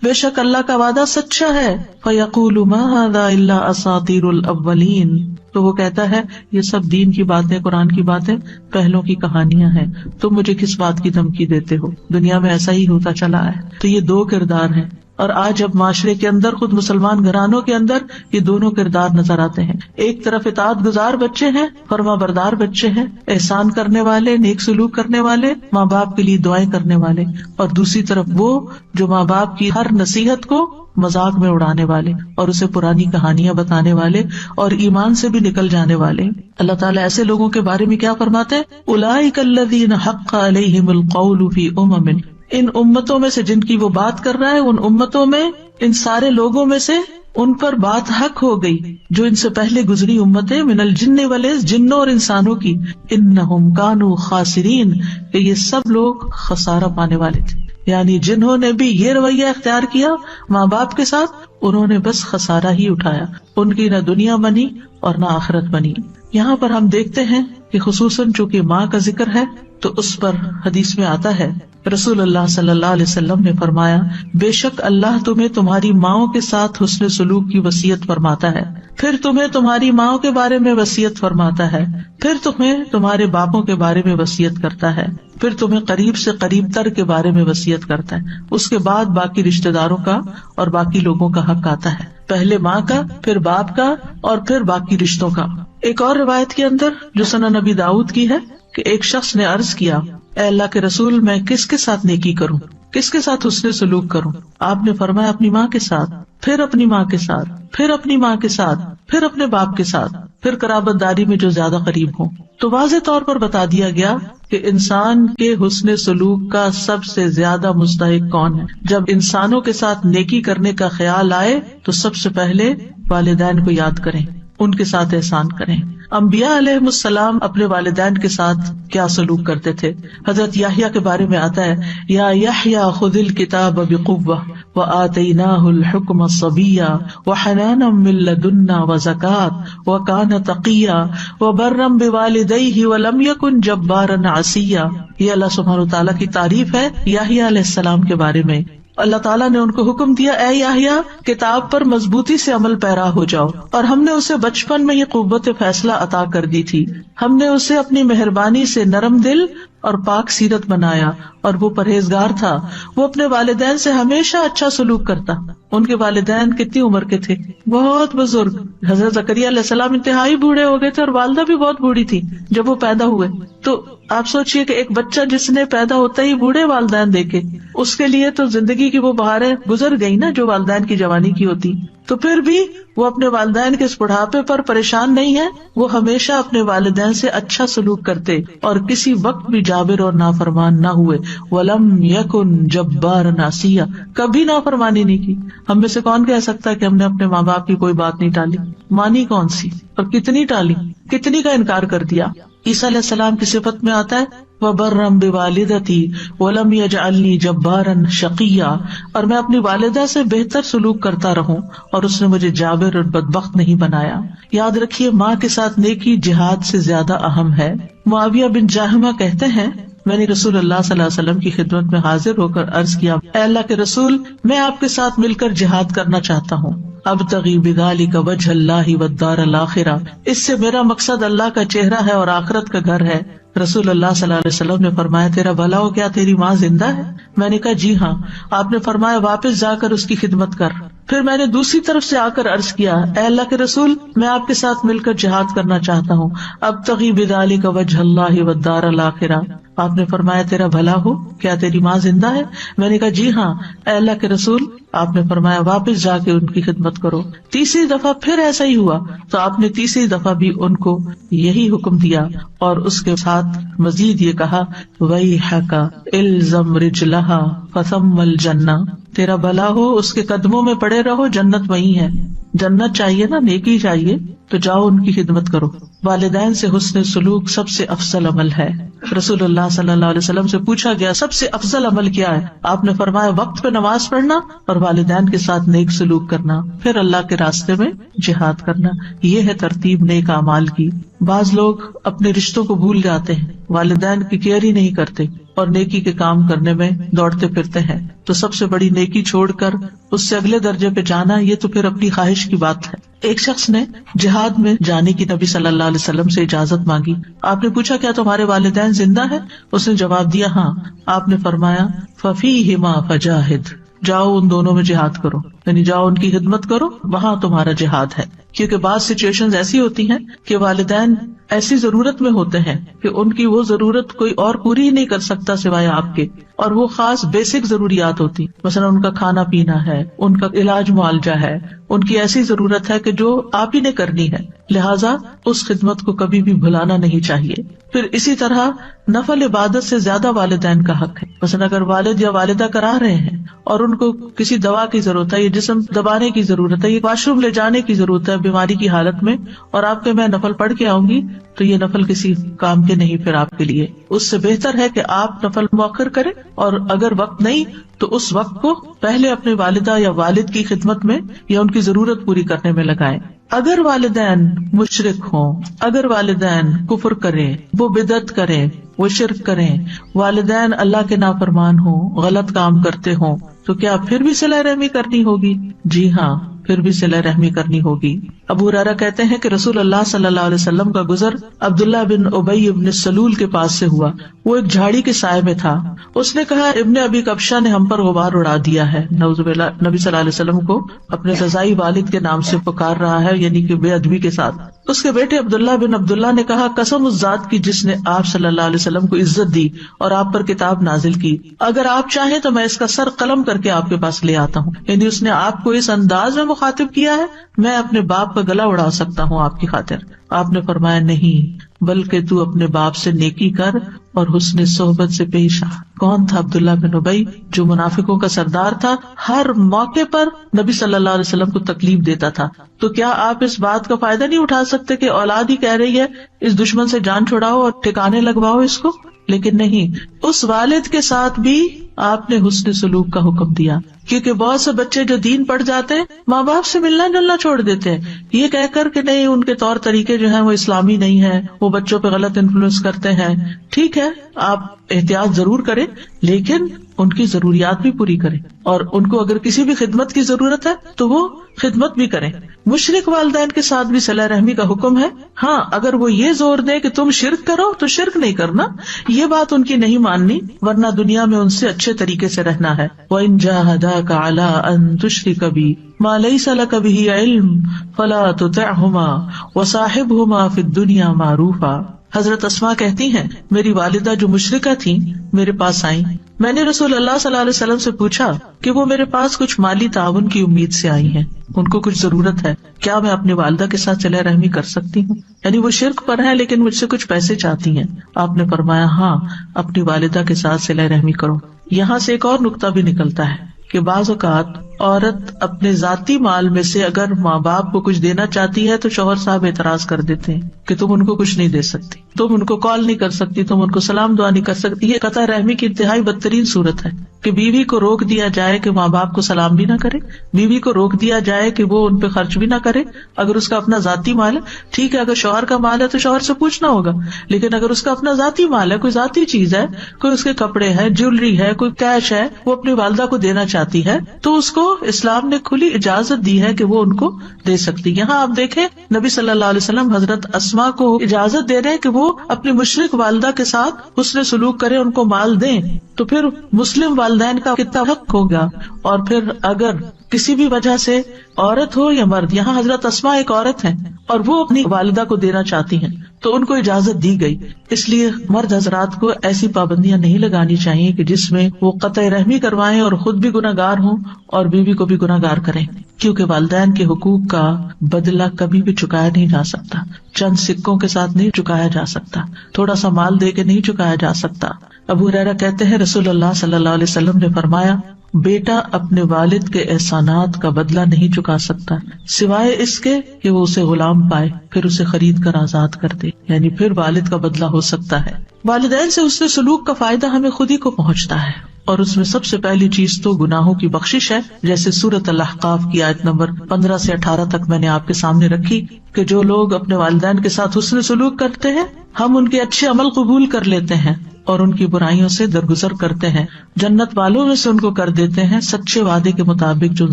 بے شک اللہ کا وعدہ سچا ہے۔ فیقول ما ھذا الا اساطیر الاولین، تو وہ کہتا ہے یہ سب دین کی باتیں، قرآن کی باتیں پہلوں کی کہانیاں ہیں، تم مجھے کس بات کی دھمکی دیتے ہو؟ دنیا میں ایسا ہی ہوتا چلا ہے۔ تو یہ دو کردار ہیں، اور آج اب معاشرے کے اندر، خود مسلمان گھرانوں کے اندر یہ دونوں کردار نظر آتے ہیں۔ ایک طرف اطاعت گزار بچے ہیں، فرما بردار بچے ہیں، احسان کرنے والے، نیک سلوک کرنے والے، ماں باپ کے لیے دعائیں کرنے والے، اور دوسری طرف وہ جو ماں باپ کی ہر نصیحت کو مذاق میں اڑانے والے اور اسے پرانی کہانیاں بتانے والے اور ایمان سے بھی نکل جانے والے۔ اللہ تعالیٰ ایسے لوگوں کے بارے میں کیا فرماتے ہیں؟ اولئک الذین حق علیہم القول فی امم، ان امتوں میں سے جن کی وہ بات کر رہا ہے، ان امتوں میں، ان سارے لوگوں میں سے ان پر بات حق ہو گئی جو ان سے پہلے گزری امتیں، من الجن والانس، جنوں اور انسانوں کی، انہم کانوا خاسرین، کہ یہ سب لوگ خسارہ پانے والے تھے۔ یعنی جنہوں نے بھی یہ رویہ اختیار کیا ماں باپ کے ساتھ، انہوں نے بس خسارہ ہی اٹھایا، ان کی نہ دنیا بنی اور نہ آخرت بنی۔ یہاں پر ہم دیکھتے ہیں کہ خصوصاً چونکہ ماں کا ذکر ہے تو اس پر حدیث میں آتا ہے، رسول اللہ صلی اللہ علیہ وسلم نے فرمایا، بے شک اللہ تمہیں تمہاری ماؤں کے ساتھ حسن سلوک کی وصیت فرماتا ہے، پھر تمہیں تمہاری ماؤں کے بارے میں وصیت فرماتا ہے، پھر تمہیں تمہارے باپوں کے بارے میں وصیت کرتا ہے، پھر تمہیں قریب سے قریب تر کے بارے میں وصیت کرتا ہے، اس کے بعد باقی رشتہ داروں کا اور باقی لوگوں کا حق آتا ہے، پہلے ماں کا، پھر باپ کا، اور پھر باقی رشتوں کا۔ ایک اور روایت کے اندر جو سنن نبی داؤد کی ہے کہ ایک شخص نے عرض کیا، اے اللہ کے رسول، میں کس کے ساتھ نیکی کروں، کس کے ساتھ حسن سلوک کروں؟ آپ نے فرمایا اپنی ماں کے ساتھ، پھر اپنی ماں کے ساتھ، پھر اپنی ماں کے ساتھ، پھر اپنے باپ کے ساتھ، پھر قرابت داری میں جو زیادہ قریب ہوں۔ تو واضح طور پر بتا دیا گیا کہ انسان کے حسن سلوک کا سب سے زیادہ مستحق کون ہے۔ جب انسانوں کے ساتھ نیکی کرنے کا خیال آئے تو سب سے پہلے والدین کو یاد کریں، ان کے ساتھ احسان کریں۔ انبیاء علیہ السلام اپنے والدین کے ساتھ کیا سلوک کرتے تھے؟ حضرت یحییٰ کے بارے میں آتا ہے، یا یحییٰ خذ الکتاب بقوہ وآتیناہ الحکم صبیا وحنانا من لدنا وزکاۃ وکان تقیا وبرا بوالدیہ ولم یکن جبارا عصیا۔ یہ اللہ سبحانہ وتعالیٰ کی تعریف ہے یحییٰ علیہ السلام کے بارے میں۔ اللہ تعالیٰ نے ان کو حکم دیا، اے یحییٰ کتاب پر مضبوطی سے عمل پیرا ہو جاؤ، اور ہم نے اسے بچپن میں یہ قوت فیصلہ عطا کر دی تھی، ہم نے اسے اپنی مہربانی سے نرم دل اور پاک سیرت بنایا اور وہ پرہیزگار تھا. وہ اپنے والدین سے ہمیشہ اچھا سلوک کرتا. ان کے والدین کتنی عمر کے تھے؟ بہت بزرگ. حضرت زکریا علیہ السلام انتہائی بوڑھے ہو گئے تھے اور والدہ بھی بہت بوڑھی تھی جب وہ پیدا ہوئے. تو آپ سوچئے کہ ایک بچہ جس نے پیدا ہوتا ہی بوڑھے والدین دیکھے، اس کے لیے تو زندگی کی وہ بہاریں گزر گئی نا جو والدین کی جوانی کی ہوتی. تو پھر بھی وہ اپنے والدین کے اس بڑھاپے پر پریشان نہیں ہے. وہ ہمیشہ اپنے والدین سے اچھا سلوک کرتے اور کسی وقت بھی جابر اور نافرمان نہ ہوئے. وَلَمْ يَكُنْ جَبَّارًا عَصِيًّا، کبھی نافرمانی نہیں کی. ہم میں سے کون کہہ سکتا ہے کہ ہم نے اپنے ماں باپ کی کوئی بات نہیں ٹالی؟ مانی کون سی اور کتنی ٹالی، کتنی کا انکار کر دیا. عیسیٰ علیہ السلام کی صفت میں آتا ہے وَبَرًّا بِوَالِدَتِي وَلَمْ يَجْعَلْنِي جَبَّارًا شَقِيًّا، اور میں اپنی والدہ سے بہتر سلوک کرتا رہوں اور اس نے مجھے جابر اور بدبخت نہیں بنایا. یاد رکھیے ماں کے ساتھ نیکی جہاد سے زیادہ اہم ہے. معاویہ بن جاہمہ کہتے ہیں میں نے رسول اللہ صلی اللہ علیہ وسلم کی خدمت میں حاضر ہو کر عرض کیا، اے اللہ کے رسول، میں آپ کے ساتھ مل کر جہاد کرنا چاہتا ہوں. ابتغی بذالک وجہ اللہ والدار الآخرہ، اس سے میرا مقصد اللہ کا چہرہ ہے اور آخرت کا گھر ہے. رسول اللہ صلی اللہ علیہ وسلم نے فرمایا تیرا بھلا ہو، کیا تیری ماں زندہ ہے؟ میں نے کہا جی ہاں. آپ نے فرمایا واپس جا کر اس کی خدمت کر. پھر میں نے دوسری طرف سے آ کر عرض کیا، اے اللہ کے رسول، میں آپ کے ساتھ مل کر جہاد کرنا چاہتا ہوں. ابتغی بذالک وجہ اللہ والدار الآخرہ. آپ نے فرمایا تیرا بھلا ہو، کیا تیری ماں زندہ ہے؟ میں نے کہا جی ہاں. اے اللہ کے رسول، آپ نے فرمایا واپس جا کے ان کی خدمت کرو. تیسری دفعہ پھر ایسا ہی ہوا تو آپ نے تیسری دفعہ بھی ان کو یہی حکم دیا اور اس کے ساتھ مزید یہ کہا وَيْحَكَ إِلْزَمْ رِجْلَهَا فَثَمَّ الْجَنَّةُ، تیرا بھلا ہو، اس کے قدموں میں پڑے رہو، جنت وہی ہے. جنت چاہیے نا، نیکی چاہیے، تو جاؤ ان کی خدمت کرو. والدین سے حسن سلوک سب سے افضل عمل ہے. رسول اللہ صلی اللہ علیہ وسلم سے پوچھا گیا سب سے افضل عمل کیا ہے؟ آپ نے فرمایا وقت پہ نماز پڑھنا اور والدین کے ساتھ نیک سلوک کرنا، پھر اللہ کے راستے میں جہاد کرنا. یہ ہے ترتیب نیک اعمال کی. بعض لوگ اپنے رشتوں کو بھول جاتے ہیں، والدین کی کیئر ہی نہیں کرتے اور نیکی کے کام کرنے میں دوڑتے پھرتے ہیں. تو سب سے بڑی نیکی چھوڑ کر اس سے اگلے درجے پہ جانا، یہ تو پھر اپنی خواہش کی بات ہے. ایک شخص نے جہاد میں جانے کی نبی صلی اللہ علیہ وسلم سے اجازت مانگی. آپ نے پوچھا کیا تمہارے والدین زندہ ہیں؟ اس نے جواب دیا ہاں. آپ نے فرمایا فَفِيهِمَا فَجَاهِدْ، جاؤ ان دونوں میں جہاد کرو، یعنی جاؤ ان کی خدمت کرو، وہاں تمہارا جہاد ہے. کیونکہ بعض سچویشنز ایسی ہوتی ہیں کہ والدین ایسی ضرورت میں ہوتے ہیں کہ ان کی وہ ضرورت کوئی اور پوری نہیں کر سکتا سوائے آپ کے، اور وہ خاص بیسک ضروریات ہوتی، مثلا ان کا کھانا پینا ہے، ان کا علاج معالجہ ہے، ان کی ایسی ضرورت ہے کہ جو آپ ہی نے کرنی ہے. لہٰذا اس خدمت کو کبھی بھی بھلانا نہیں چاہیے. پھر اسی طرح نفل عبادت سے زیادہ والدین کا حق ہے. مثلا اگر والد یا والدہ کرا رہے ہیں اور ان کو کسی دوا کی ضرورت ہے، یہ جسم دبانے کی ضرورت ہے، یہ واش روم لے جانے کی ضرورت ہے بیماری کی حالت میں، اور آپ کے میں نفل پڑھ کے آؤں گی، تو یہ نفل کسی کام کے نہیں پھر آپ کے لیے. اس سے بہتر ہے کہ آپ نفل مؤخر کریں، اور اگر وقت نہیں تو اس وقت کو پہلے اپنے والدہ یا والد کی خدمت میں یا ان کی ضرورت پوری کرنے میں لگائیں. اگر والدین مشرک ہوں، اگر والدین کفر کریں، وہ بدعت کریں، وہ شرک کریں، والدین اللہ کے نافرمان ہوں، غلط کام کرتے ہوں، تو کیا پھر بھی صلہ رحمی کرنی ہوگی؟ جی ہاں، پھر بھی صلہ رحمی کرنی ہوگی. ابو ہریرہ کہتے ہیں کہ رسول اللہ صلی اللہ علیہ وسلم کا گزر عبداللہ بن ابی بن سلول کے پاس سے ہوا. وہ ایک جھاڑی کے سائے میں تھا. اس نے کہا ابن ابی کبشہ نے ہم پر غبار اڑا دیا ہے. نعوذ باللہ، نبی صلی اللہ علیہ وسلم کو اپنے رضائی والد کے نام سے پکار رہا ہے، یعنی کہ بے ادبی کے ساتھ. اس کے بیٹے عبداللہ بن عبداللہ نے کہا قسم اس ذات کی جس نے آپ صلی اللہ علیہ وسلم کو عزت دی اور آپ پر کتاب نازل کی، اگر آپ چاہیں تو میں اس کا سر قلم کر کے آپ کے پاس لے آتا ہوں. یعنی اس نے آپ کو اس انداز میں مخاطب کیا ہے، میں اپنے باپ کا گلا اڑا سکتا ہوں آپ کی خاطر. آپ نے فرمایا نہیں، بلکہ تو اپنے باپ سے نیکی کر اور حسن صحبت سے پیش آ. کون تھا؟ عبداللہ بن ابی، جو منافقوں کا سردار تھا، ہر موقع پر نبی صلی اللہ علیہ وسلم کو تکلیف دیتا تھا. تو کیا آپ اس بات کا فائدہ نہیں اٹھا سکتے کہ اولاد ہی کہہ رہی ہے اس دشمن سے جان چھڑاؤ اور ٹھکانے لگواؤ اس کو؟ لیکن نہیں، اس والد کے ساتھ بھی آپ نے حسن سلوک کا حکم دیا، کیونکہ بہت سے بچے جو دین پڑھ جاتے ہیں ماں باپ سے ملنا جلنا چھوڑ دیتے ہیں، یہ کہہ کر کہ نہیں ان کے طور طریقے جو ہیں وہ اسلامی نہیں ہے، وہ بچوں پہ غلط انفلوئنس کرتے ہیں. ٹھیک ہے، آپ احتیاط ضرور کریں، لیکن ان کی ضروریات بھی پوری کریں، اور ان کو اگر کسی بھی خدمت کی ضرورت ہے تو وہ خدمت بھی کریں. مشرک والدین کے ساتھ بھی صلہ رحمی کا حکم ہے. ہاں، اگر وہ یہ زور دیں کہ تم شرک کرو تو شرک نہیں کرنا، یہ بات ان کی نہیں ماننی، ورنہ دنیا میں ان سے اچھے طریقے سے رہنا ہے. وَإِن جَاهَدَاكَ عَلَىٰ أَن تُشْرِكَ بِي مَا لَيْسَ لَكَ بِهِ عِلْمٌ فَلَا تُطِعْهُمَا وَصَاحِبْهُمَا فِي الدُّنْيَا مَعْرُوفًا. حضرت اسماء کہتی ہیں میری والدہ جو مشرکہ تھیں میرے پاس آئیں، میں نے رسول اللہ صلی اللہ علیہ وسلم سے پوچھا کہ وہ میرے پاس کچھ مالی تعاون کی امید سے آئی ہیں، ان کو کچھ ضرورت ہے، کیا میں اپنی والدہ کے ساتھ صلہ رحمی کر سکتی ہوں؟ یعنی وہ شرک پر ہے لیکن مجھ سے کچھ پیسے چاہتی ہیں. آپ نے فرمایا ہاں، اپنی والدہ کے ساتھ صلہ رحمی کرو. یہاں سے ایک اور نقطہ بھی نکلتا ہے کہ بعض اوقات عورت اپنے ذاتی مال میں سے اگر ماں باپ کو کچھ دینا چاہتی ہے تو شوہر صاحب اعتراض کر دیتے ہیں کہ تم ان کو کچھ نہیں دے سکتی، تم ان کو کال نہیں کر سکتی، تم ان کو سلام دعا نہیں کر سکتی. یہ قطع رحمی کی انتہائی بدترین صورت ہے کہ بیوی کو روک دیا جائے کہ ماں باپ کو سلام بھی نہ کرے، بیوی کو روک دیا جائے کہ وہ ان پہ خرچ بھی نہ کرے. اگر اس کا اپنا ذاتی مال ہے ٹھیک ہے، اگر شوہر کا مال ہے تو شوہر سے پوچھنا ہوگا، لیکن اگر اس کا اپنا ذاتی مال ہے، کوئی ذاتی چیز ہے، کوئی اس کے کپڑے ہے، جیولری ہے، کوئی کیش ہے، وہ اپنی والدہ کو دینا چاہتی ہے تو اس کو اسلام نے کھلی اجازت دی ہے کہ وہ ان کو دے سکتی. یہاں آپ دیکھیں نبی صلی اللہ علیہ وسلم حضرت اسماء کو اجازت دے رہے ہیں کہ وہ اپنی مشرک والدہ کے ساتھ حسن سلوک کریں، ان کو مال دیں. تو پھر مسلم والدین کا کتنا حق ہوگا. اور پھر اگر کسی بھی وجہ سے عورت ہو یا مرد، یہاں حضرت اسماء ایک عورت ہیں اور وہ اپنی والدہ کو دینا چاہتی ہیں تو ان کو اجازت دی گئی. اس لیے مرد حضرات کو ایسی پابندیاں نہیں لگانی چاہیے کہ جس میں وہ قطع رحمی کروائیں اور خود بھی گناہگار ہوں اور بیوی کو بھی گناہگار کریں، کیونکہ والدین کے حقوق کا بدلہ کبھی بھی چکایا نہیں جا سکتا، چند سکوں کے ساتھ نہیں چکایا جا سکتا، تھوڑا سا مال دے کے نہیں چکایا جا سکتا. ابو ہریرہ کہتے ہیں رسول اللہ صلی اللہ علیہ وسلم نے فرمایا بیٹا اپنے والد کے احسانات کا بدلہ نہیں چکا سکتا سوائے اس کے کہ وہ اسے غلام پائے پھر اسے خرید کر آزاد کر دے، یعنی پھر والد کا بدلہ ہو سکتا ہے. والدین سے حسن سلوک کا فائدہ ہمیں خود ہی کو پہنچتا ہے، اور اس میں سب سے پہلی چیز تو گناہوں کی بخشش ہے. جیسے سورۃ الاحقاف کی آیت نمبر 15 سے 18 تک میں نے آپ کے سامنے رکھی کہ جو لوگ اپنے والدین کے ساتھ حسن سلوک کرتے ہیں ہم ان کے اچھے عمل قبول کر لیتے ہیں اور ان کی برائیوں سے درگزر کرتے ہیں، جنت والوں میں سے ان کو کر دیتے ہیں سچے وعدے کے مطابق جو ان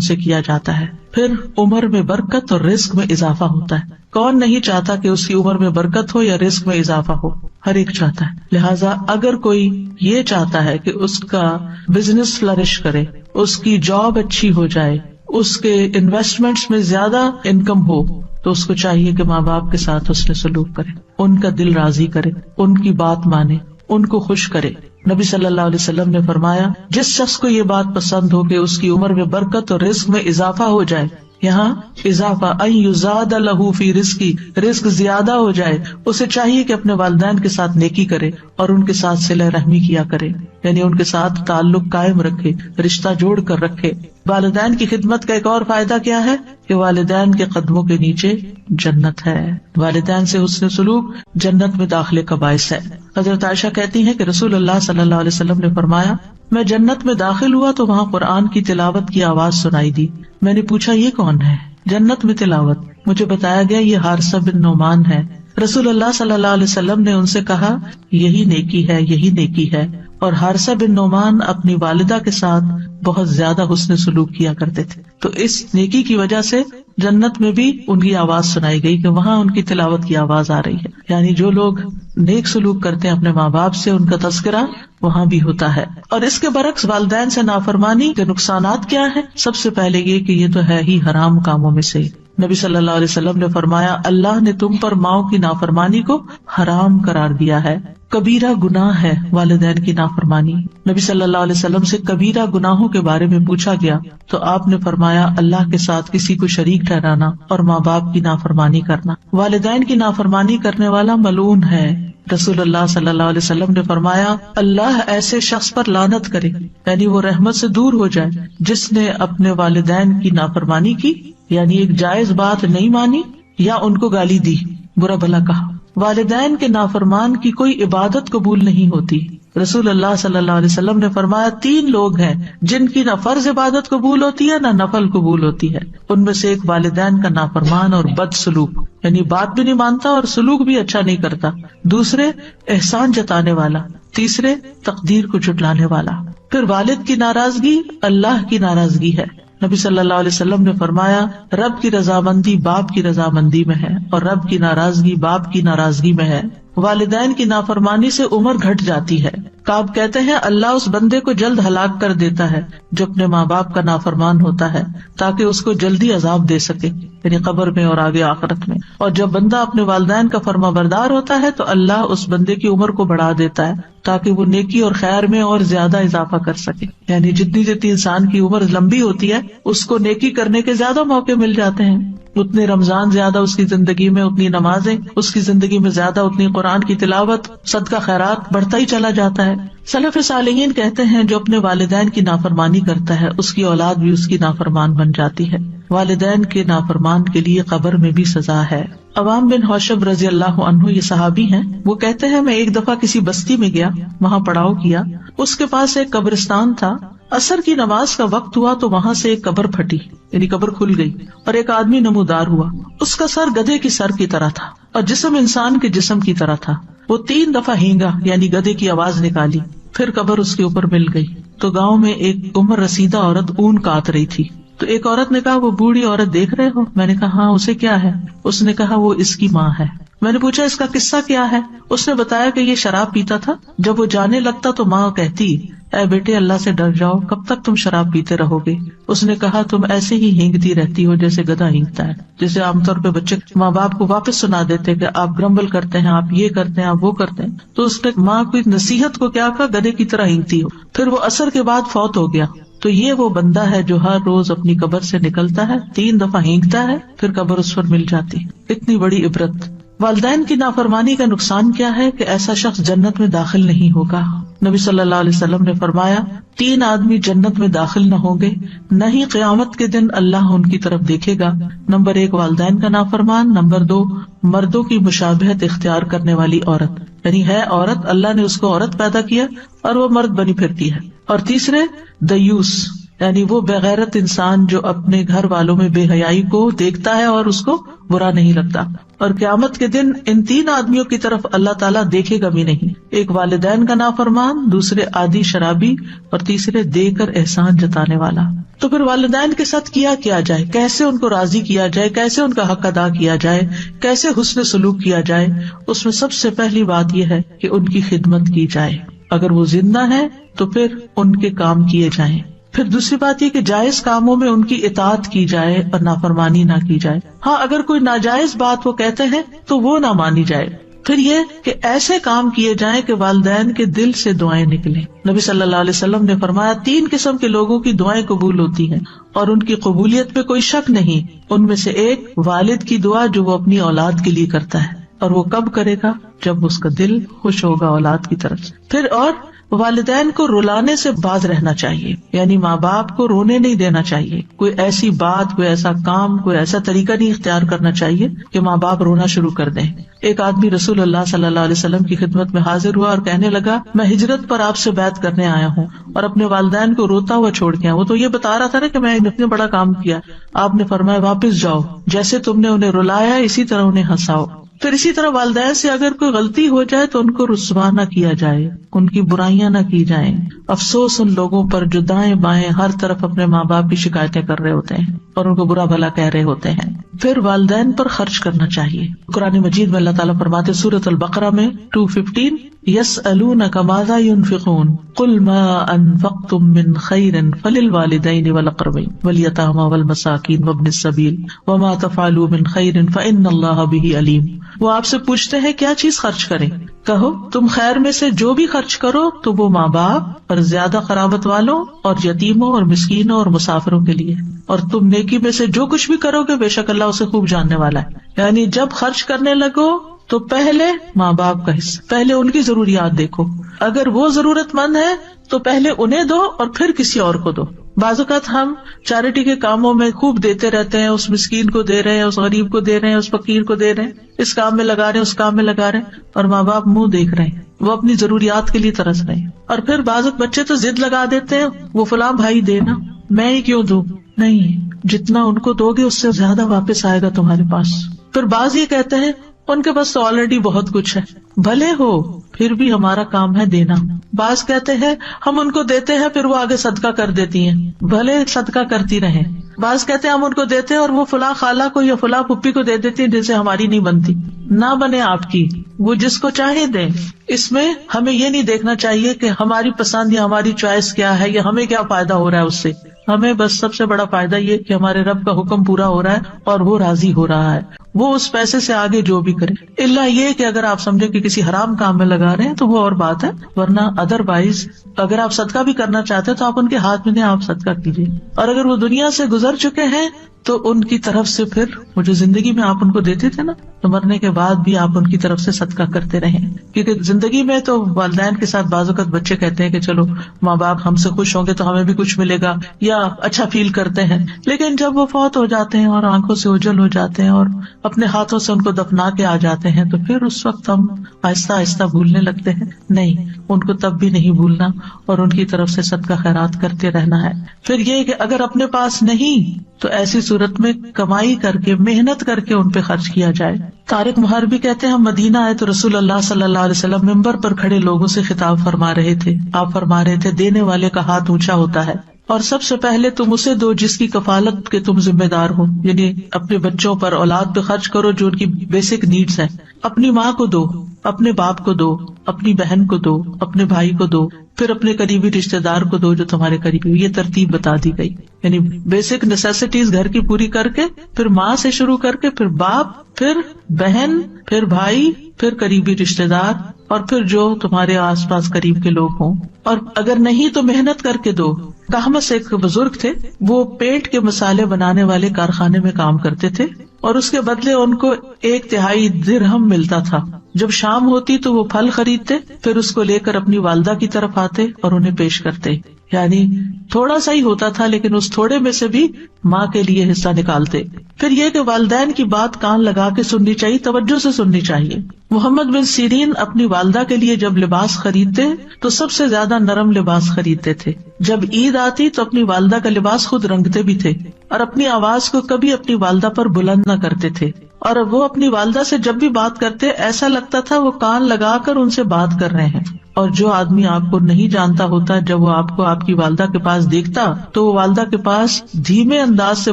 سے کیا جاتا ہے. پھر عمر میں برکت اور رزق میں اضافہ ہوتا ہے. کون نہیں چاہتا کہ اس کی عمر میں برکت ہو یا رزق میں اضافہ ہو؟ ہر ایک چاہتا ہے. لہٰذا اگر کوئی یہ چاہتا ہے کہ اس کا بزنس فلرش کرے، اس کی جاب اچھی ہو جائے، اس کے انویسٹمنٹس میں زیادہ انکم ہو، تو اس کو چاہیے کہ ماں باپ کے ساتھ حسن سلوک کرے، ان کا دل راضی کرے، ان کی بات مانے، ان کو خوش کرے. نبی صلی اللہ علیہ وسلم نے فرمایا جس شخص کو یہ بات پسند ہو کہ اس کی عمر میں برکت اور رزق میں اضافہ ہو جائے، یہاں اضافہ ان یزاد لہ فی رزقی، رزق زیادہ ہو جائے، اسے چاہیے کہ اپنے والدین کے ساتھ نیکی کرے اور ان کے ساتھ صلہ رحمی کیا کرے، یعنی ان کے ساتھ تعلق قائم رکھے، رشتہ جوڑ کر رکھے. والدین کی خدمت کا ایک اور فائدہ کیا ہے کہ والدین کے قدموں کے نیچے جنت ہے. والدین سے حسن سلوک جنت میں داخلے کا باعث ہے. حضرت عائشہ کہتی ہیں کہ رسول اللہ صلی اللہ علیہ وسلم نے فرمایا میں جنت میں داخل ہوا تو وہاں قرآن کی تلاوت کی آواز سنائی دی. میں نے پوچھا یہ کون ہے؟ جنت میں تلاوت. مجھے بتایا گیا یہ حارثہ بن نعمان ہے. رسول اللہ صلی اللہ علیہ وسلم نے ان سے کہا یہی نیکی ہے، یہی نیکی ہے. اور حارثہ بن نعمان اپنی والدہ کے ساتھ بہت زیادہ حسن سلوک کیا کرتے تھے، تو اس نیکی کی وجہ سے جنت میں بھی ان کی آواز سنائی گئی کہ وہاں ان کی تلاوت کی آواز آ رہی ہے. یعنی جو لوگ نیک سلوک کرتے ہیں اپنے ماں باپ سے ان کا تذکرہ وہاں بھی ہوتا ہے. اور اس کے برعکس والدین سے نافرمانی کے نقصانات کیا ہیں؟ سب سے پہلے یہ کہ یہ تو ہے ہی حرام کاموں میں سے. نبی صلی اللہ علیہ وسلم نے فرمایا اللہ نے تم پر ماؤں کی نافرمانی کو حرام قرار دیا ہے. کبیرہ گناہ ہے والدین کی نافرمانی. نبی صلی اللہ علیہ وسلم سے کبیرہ گناہوں کے بارے میں پوچھا گیا تو آپ نے فرمایا اللہ کے ساتھ کسی کو شریک ٹھہرانا اور ماں باپ کی نافرمانی کرنا. والدین کی نافرمانی کرنے والا ملعون ہے. رسول اللہ صلی اللہ علیہ وسلم نے فرمایا اللہ ایسے شخص پر لعنت کرے، یعنی وہ رحمت سے دور ہو جائے جس نے اپنے والدین کی نافرمانی کی، یعنی ایک جائز بات نہیں مانی یا ان کو گالی دی، برا بھلا کہا. والدین کے نافرمان کی کوئی عبادت قبول نہیں ہوتی. رسول اللہ صلی اللہ علیہ وسلم نے فرمایا 3 لوگ ہیں جن کی نہ فرض عبادت قبول ہوتی ہے نہ نفل قبول ہوتی ہے. ان میں سے ایک والدین کا نافرمان اور بد سلوک، یعنی بات بھی نہیں مانتا اور سلوک بھی اچھا نہیں کرتا. دوسرے احسان جتانے والا. تیسرے تقدیر کو جھٹلانے والا. پھر والد کی ناراضگی اللہ کی ناراضگی ہے. نبی صلی اللہ علیہ وسلم نے فرمایا رب کی رضامندی باپ کی رضامندی میں ہے اور رب کی ناراضگی باپ کی ناراضگی میں ہے. والدین کی نافرمانی سے عمر گھٹ جاتی ہے. کعب کہتے ہیں اللہ اس بندے کو جلد ہلاک کر دیتا ہے جو اپنے ماں باپ کا نافرمان ہوتا ہے تاکہ اس کو جلدی عذاب دے سکے، یعنی قبر میں اور آگے آخرت میں. اور جب بندہ اپنے والدین کا فرما بردار ہوتا ہے تو اللہ اس بندے کی عمر کو بڑھا دیتا ہے تاکہ وہ نیکی اور خیر میں اور زیادہ اضافہ کر سکے. یعنی جتنی انسان کی عمر لمبی ہوتی ہے اس کو نیکی کرنے کے زیادہ موقع مل جاتے ہیں. اتنے رمضان زیادہ اس کی زندگی میں، اتنی نمازیں اس کی زندگی میں زیادہ، اتنی قرآن کی تلاوت، صدقہ خیرات بڑھتا ہی چلا جاتا ہے. سلف صالحین کہتے ہیں جو اپنے والدین کی نافرمانی کرتا ہے اس کی اولاد بھی اس کی نافرمان بن جاتی ہے. والدین کے نافرمان کے لیے قبر میں بھی سزا ہے. عوام بن حوشب رضی اللہ عنہ یہ صحابی ہیں. وہ کہتے ہیں میں ایک دفعہ کسی بستی میں گیا، وہاں پڑاؤ کیا. اس کے پاس ایک قبرستان تھا. عصر کی نماز کا وقت ہوا تو وہاں سے ایک قبر پھٹی، یعنی قبر کھل گئی اور ایک آدمی نمودار ہوا. اس کا سر گدھے کی سر کی طرح تھا اور جسم انسان کے جسم کی طرح تھا. وہ 3 دفعہ ہینگا، یعنی گدھے کی آواز نکالی. پھر قبر اس کے اوپر مل گئی. تو گاؤں میں ایک عمر رسیدہ عورت اون کاٹ رہی تھی. تو ایک عورت نے کہا وہ بوڑھی عورت دیکھ رہے ہو؟ میں نے کہا ہاں. اسے کیا ہے؟ اس نے کہا وہ اس کی ماں ہے. میں نے پوچھا اس کا قصہ کیا ہے؟ اس نے بتایا کہ یہ شراب پیتا تھا. جب وہ جانے لگتا تو ماں کہتی اے بیٹے اللہ سے ڈر جاؤ، کب تک تم شراب پیتے رہو گے؟ اس نے کہا تم ایسے ہی ہینگتی رہتی ہو جیسے گدھا ہینگتا ہے. جیسے عام طور پہ بچے ماں باپ کو واپس سنا دیتے کہ آپ گرمبل کرتے ہیں، آپ یہ کرتے ہیں، آپ وہ کرتے ہیں. تو اس نے ماں کی نصیحت کو کیا کہا، گدھے کی طرح ہینگتی ہو. پھر وہ عصر کے بعد فوت ہو گیا. تو یہ وہ بندہ ہے جو ہر روز اپنی قبر سے نکلتا ہے، 3 دفعہ ہینگتا ہے، پھر قبر اس پر مل جاتی. اتنی بڑی عبرت. والدین کی نافرمانی کا نقصان کیا ہے کہ ایسا شخص جنت میں داخل نہیں ہوگا. نبی صلی اللہ علیہ وسلم نے فرمایا 3 آدمی جنت میں داخل نہ ہوں گے، نہ ہی قیامت کے دن اللہ ان کی طرف دیکھے گا. نمبر 1 والدین کا نافرمان. نمبر 2 مردوں کی مشابہت اختیار کرنے والی عورت، یعنی ہے عورت، اللہ نے اس کو عورت پیدا کیا اور وہ مرد بنی پھرتی ہے. اور تیسرے دیوس، یعنی وہ بغیرت انسان جو اپنے گھر والوں میں بے حیائی کو دیکھتا ہے اور اس کو برا نہیں لگتا. اور قیامت کے دن ان 3 آدمیوں کی طرف اللہ تعالیٰ دیکھے گا بھی نہیں. ایک والدین کا نافرمان، دوسرے عادی شرابی اور تیسرے دے کر احسان جتانے والا. تو پھر والدین کے ساتھ کیا جائے، کیسے ان کو راضی کیا جائے، کیسے ان کا حق ادا کیا جائے، کیسے حسن سلوک کیا جائے؟ اس میں سب سے پہلی بات یہ ہے کہ ان کی خدمت کی جائے. اگر وہ زندہ ہے تو پھر ان کے کام کیے جائیں. پھر دوسری بات یہ کہ جائز کاموں میں ان کی اطاعت کی جائے اور نافرمانی نہ کی جائے. ہاں اگر کوئی ناجائز بات وہ کہتے ہیں تو وہ نہ مانی جائے. پھر یہ کہ ایسے کام کیے جائیں کہ والدین کے دل سے دعائیں نکلیں. نبی صلی اللہ علیہ وسلم نے فرمایا 3 قسم کے لوگوں کی دعائیں قبول ہوتی ہیں اور ان کی قبولیت پہ کوئی شک نہیں. ان میں سے ایک والد کی دعا جو وہ اپنی اولاد کے لیے کرتا ہے، اور وہ کب کرے گا؟ جب اس کا دل خوش ہوگا اولاد کی طرف سے. پھر اور والدین کو رلانے سے باز رہنا چاہیے، یعنی ماں باپ کو رونے نہیں دینا چاہیے. کوئی ایسی بات، کوئی ایسا کام، کوئی ایسا طریقہ نہیں اختیار کرنا چاہیے کہ ماں باپ رونا شروع کر دیں. ایک آدمی رسول اللہ صلی اللہ علیہ وسلم کی خدمت میں حاضر ہوا اور کہنے لگا میں ہجرت پر آپ سے بیعت کرنے آیا ہوں اور اپنے والدین کو روتا ہوا چھوڑ کے آیا. وہ تو یہ بتا رہا تھا نا کہ میں اتنا بڑا کام کیا. آپ نے فرمایا واپس جاؤ، جیسے تم نے انہیں رلایا اسی طرح انہیں ہنساؤ. پھر اسی طرح والدین سے اگر کوئی غلطی ہو جائے تو ان کو رسوا نہ کیا جائے، ان کی برائیاں نہ کی جائیں. افسوس ان لوگوں پر جو دائیں بائیں ہر طرف اپنے ماں باپ کی شکایتیں کر رہے ہوتے ہیں اور ان کو برا بھلا کہہ رہے ہوتے ہیں. پھر والدین پر خرچ کرنا چاہیے. قرآن مجید میں اللہ تعالیٰ فرماتے سورۃ البقرہ میں 215 یسألونک ماذا ينفقون قل ما انفقتم من خیر فللوالدین والاقربین والیتامى والمساکین وابن السبیل وما تفعلوا من خیر فإن اللہ بہ علیم. وہ آپ سے پوچھتے ہیں کیا چیز خرچ کریں؟ کہو تم خیر میں سے جو بھی خرچ کرو تو وہ ماں باپ اور زیادہ قرابت والوں اور یتیموں اور مسکینوں اور مسافروں کے لیے، اور تم نیکی میں سے جو کچھ بھی کرو گے بے شک اللہ اسے خوب جاننے والا ہے. یعنی جب خرچ کرنے لگو تو پہلے ماں باپ کا حصہ، پہلے ان کی ضروریات دیکھو. اگر وہ ضرورت مند ہے تو پہلے انہیں دو اور پھر کسی اور کو دو. بعض اوقات ہم چیریٹی کے کاموں میں خوب دیتے رہتے ہیں، اس مسکین کو دے رہے ہیں، اس غریب کو دے رہے ہیں، اس فقیر کو دے رہے ہیں، اس کام میں لگا رہے ہیں، اس کام میں لگا رہے ہیں، اور ماں باپ منہ دیکھ رہے ہیں، وہ اپنی ضروریات کے لیے ترس رہے ہیں. اور پھر بعض بچے تو ضد لگا دیتے ہیں، وہ فلاں بھائی دینا، میں ہی کیوں دوں. نہیں، جتنا ان کو دو گے اس سے زیادہ واپس آئے گا تمہارے پاس. پھر بعض یہ کہتے ہیں ان کے پاس تو آلریڈی بہت کچھ ہے، بھلے ہو پھر بھی ہمارا کام ہے دینا. بعض کہتے ہیں ہم ان کو دیتے ہیں پھر وہ آگے صدقہ کر دیتی ہیں، بھلے صدقہ کرتی رہیں. بعض کہتے ہیں ہم ان کو دیتے ہیں اور وہ فلاں خالہ کو یا فلاں پھپھی کو دے دیتی ہیں جن سے ہماری نہیں بنتی. نہ بنے آپ کی، وہ جس کو چاہے دیں. اس میں ہمیں یہ نہیں دیکھنا چاہیے کہ ہماری پسند یا ہماری چوائس کیا ہے یا ہمیں کیا فائدہ ہو رہا ہے اس سے. ہمیں بس سب سے بڑا فائدہ یہ کہ ہمارے رب کا حکم پورا ہو رہا ہے اور وہ راضی ہو رہا ہے. وہ اس پیسے سے آگے جو بھی کرے، الا یہ کہ اگر آپ سمجھے کہ کسی حرام کام میں لگا رہے ہیں تو وہ اور بات ہے، ورنہ ادر وائز اگر آپ صدقہ بھی کرنا چاہتے ہیں تو آپ ان کے ہاتھ میں دیں، آپ صدقہ کیجیے. اور اگر وہ دنیا سے گزر چکے ہیں تو ان کی طرف سے پھر وہ جو زندگی میں آپ ان کو دیتے تھے نا، تو مرنے کے بعد بھی آپ ان کی طرف سے صدقہ کرتے رہیں. کیونکہ زندگی میں تو والدین کے ساتھ بعض اوقات بچے کہتے ہیں کہ چلو ماں باپ ہم سے خوش ہوں گے تو ہمیں بھی کچھ ملے گا، یا اچھا فیل کرتے ہیں. لیکن جب وہ فوت ہو جاتے ہیں اور آنکھوں سے اوجھل ہو جاتے ہیں اور اپنے ہاتھوں سے ان کو دفنا کے آ جاتے ہیں تو پھر اس وقت ہم آہستہ آہستہ بھولنے لگتے ہیں. نہیں، ان کو تب بھی نہیں بھولنا اور ان کی طرف سے صدقہ خیرات کرتے رہنا ہے. پھر یہ کہ اگر اپنے پاس نہیں تو ایسی صورت میں کمائی کر کے، محنت کر کے ان پہ خرچ کیا جائے. طارق محربی کہتے ہیں ہم مدینہ آئے تو رسول اللہ صلی اللہ علیہ وسلم ممبر پر کھڑے لوگوں سے خطاب فرما رہے تھے. آپ فرما رہے تھے دینے والے کا ہاتھ اونچا ہوتا ہے اور سب سے پہلے تم اسے دو جس کی کفالت کے تم ذمہ دار ہو، یعنی اپنے بچوں پر، اولاد پہ خرچ کرو جو ان کی بیسک نیڈز ہیں. اپنی ماں کو دو، اپنے باپ کو دو، اپنی بہن کو دو، اپنے بھائی کو دو، پھر اپنے قریبی رشتے دار کو دو جو تمہارے قریبی. یہ ترتیب بتا دی گئی، یعنی بیسک نیسیسٹیز گھر کی پوری کر کے، پھر ماں سے شروع کر کے، پھر باپ، پھر بہن، پھر بھائی، پھر قریبی رشتے دار، اور پھر جو تمہارے آس پاس قریب کے لوگ ہوں. اور اگر نہیں تو محنت کر کے دو. کہمس ایک بزرگ تھے، وہ پیٹ کے مسالے بنانے والے کارخانے میں کام کرتے تھے اور اس کے بدلے ان کو 1/3 درہم ملتا تھا. جب شام ہوتی تو وہ پھل خریدتے، پھر اس کو لے کر اپنی والدہ کی طرف آتے اور انہیں پیش کرتے. یعنی تھوڑا سا ہی ہوتا تھا لیکن اس تھوڑے میں سے بھی ماں کے لیے حصہ نکالتے. پھر یہ کہ والدین کی بات کان لگا کے سننی چاہیے، توجہ سے سننی چاہیے. محمد بن سیرین اپنی والدہ کے لیے جب لباس خریدتے تو سب سے زیادہ نرم لباس خریدتے تھے. جب عید آتی تو اپنی والدہ کا لباس خود رنگتے بھی تھے اور اپنی آواز کو کبھی اپنی والدہ پر بلند نہ کرتے تھے. اور وہ اپنی والدہ سے جب بھی بات کرتے ایسا لگتا تھا وہ کان لگا کر ان سے بات کر رہے ہیں. اور جو آدمی آپ کو نہیں جانتا ہوتا، جب وہ آپ کو آپ کی والدہ کے پاس دیکھتا تو وہ والدہ کے پاس دھیمے انداز سے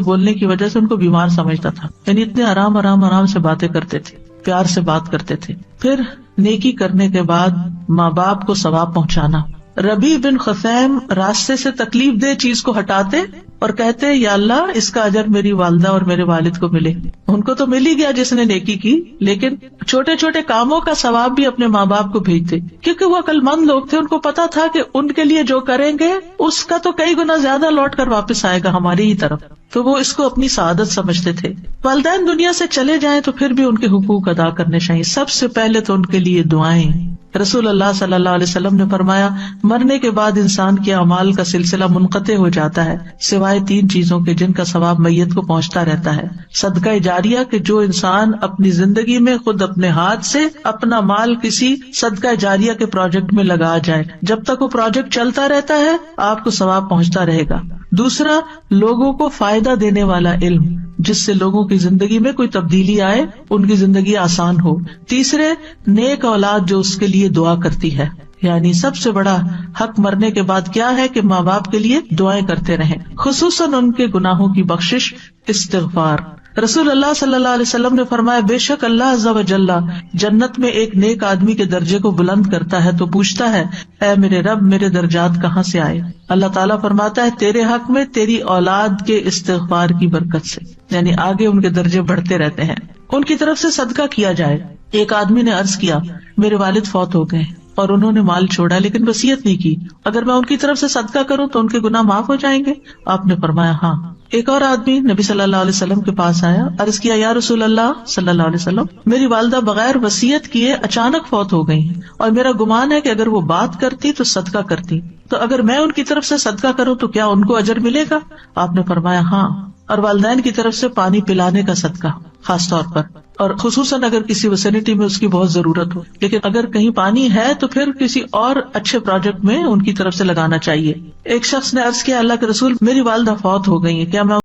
بولنے کی وجہ سے ان کو بیمار سمجھتا تھا. یعنی اتنے آرام سے باتیں کرتے تھے، پیار سے بات کرتے تھے. پھر نیکی کرنے کے بعد ماں باپ کو ثواب پہنچانا. ربیع بن خثیم راستے سے تکلیف دہ چیز کو ہٹاتے اور کہتے یا اللہ اس کا اجر میری والدہ اور میرے والد کو ملے. ان کو تو مل ہی گیا جس نے نیکی کی، لیکن چھوٹے چھوٹے کاموں کا ثواب بھی اپنے ماں باپ کو بھیجتے، کیونکہ وہ عقل مند لوگ تھے. ان کو پتا تھا کہ ان کے لیے جو کریں گے اس کا تو کئی گنا زیادہ لوٹ کر واپس آئے گا ہماری ہی طرف. تو وہ اس کو اپنی سعادت سمجھتے تھے. والدین دنیا سے چلے جائیں تو پھر بھی ان کے حقوق ادا کرنے چاہیے. سب سے پہلے تو ان کے لیے دعائیں. رسول اللہ صلی اللہ علیہ وسلم نے فرمایا مرنے کے بعد انسان کے اعمال کا سلسلہ منقطع ہو جاتا ہے سوائے 3 چیزوں کے جن کا ثواب میت کو پہنچتا رہتا ہے. صدقہ جاریہ کہ جو انسان اپنی زندگی میں خود اپنے ہاتھ سے اپنا مال کسی صدقہ جاریہ کے پروجیکٹ میں لگا جائے، جب تک وہ پروجیکٹ چلتا رہتا ہے آپ کو ثواب پہنچتا رہے گا. دوسرا، لوگوں کو فائدہ دینے والا علم جس سے لوگوں کی زندگی میں کوئی تبدیلی آئے، ان کی زندگی آسان ہو. تیسرے، نیک اولاد جو اس کے لیے دعا کرتی ہے. یعنی سب سے بڑا حق مرنے کے بعد کیا ہے کہ ماں باپ کے لیے دعائیں کرتے رہیں، خصوصاً ان کے گناہوں کی بخشش، استغفار. رسول اللہ صلی اللہ علیہ وسلم نے فرمایا بے شک اللہ عز و جل جنت میں ایک نیک آدمی کے درجے کو بلند کرتا ہے تو پوچھتا ہے اے میرے رب میرے درجات کہاں سے آئے؟ اللہ تعالیٰ فرماتا ہے تیرے حق میں تیری اولاد کے استغفار کی برکت سے. یعنی آگے ان کے درجے بڑھتے رہتے ہیں. ان کی طرف سے صدقہ کیا جائے. ایک آدمی نے عرض کیا میرے والد فوت ہو گئے اور انہوں نے مال چھوڑا لیکن وصیت نہیں کی، اگر میں ان کی طرف سے صدقہ کروں تو ان کے گناہ معاف ہو جائیں گے؟ آپ نے فرمایا ہاں. ایک اور آدمی نبی صلی اللہ علیہ وسلم کے پاس آیا، عرض کیا یا رسول اللہ صلی اللہ علیہ وسلم، میری والدہ بغیر وصیت کیے اچانک فوت ہو گئی ہیں، اور میرا گمان ہے کہ اگر وہ بات کرتی تو صدقہ کرتی، تو اگر میں ان کی طرف سے صدقہ کروں تو کیا ان کو اجر ملے گا؟ آپ نے فرمایا ہاں، اور والدین کی طرف سے پانی پلانے کا صدقہ خاص طور پر، اور خصوصاً اگر کسی ویسینٹی میں اس کی بہت ضرورت ہو، لیکن اگر کہیں پانی ہے تو پھر کسی اور اچھے پروجیکٹ میں ان کی طرف سے لگانا چاہیے۔ ایک شخص نے عرض کیا اللہ کے رسول، میری والدہ فوت ہو گئی ہے، کیا میں